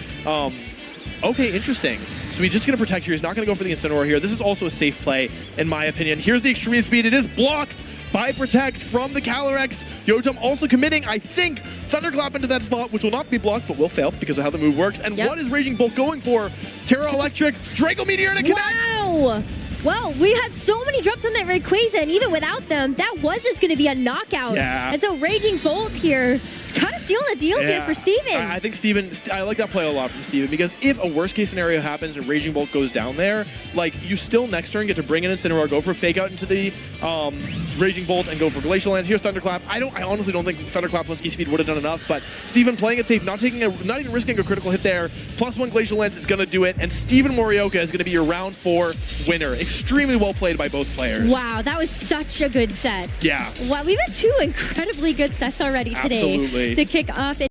Okay, interesting. So he's just going to protect here. He's not going to go for the Incineroar here. This is also a safe play, in my opinion. Here's the Extreme Speed. It is blocked by Protect from the Calyrex. Yotam also committing, I think, Thunderclap into that slot, which will not be blocked, but will fail because of how the move works. And what is Raging Bolt going for? Terra Electric, Draco Meteor, and it connects! Wow! Well, we had so many drops on that Rayquaza, and even without them, that was just going to be a knockout. Yeah. And so Raging Bolt here is kind of sealing the deal here for Steven. I think Steven, I like that play a lot from Steven, because if a worst case scenario happens and Raging Bolt goes down there, like, you still next turn get to bring in Incineroar, go for a fake out into the Raging Bolt and go for Glacial Lance. Here's Thunderclap. I honestly don't think Thunderclap plus E-Speed would have done enough, but Steven playing it safe, not even risking a critical hit there. +1 Glacial Lance is going to do it, and Steven Morioka is going to be your round 4 winner. Extremely well played by both players. Wow, that was such a good set. Yeah. Wow, we've had 2 incredibly good sets already today. Absolutely. To kick off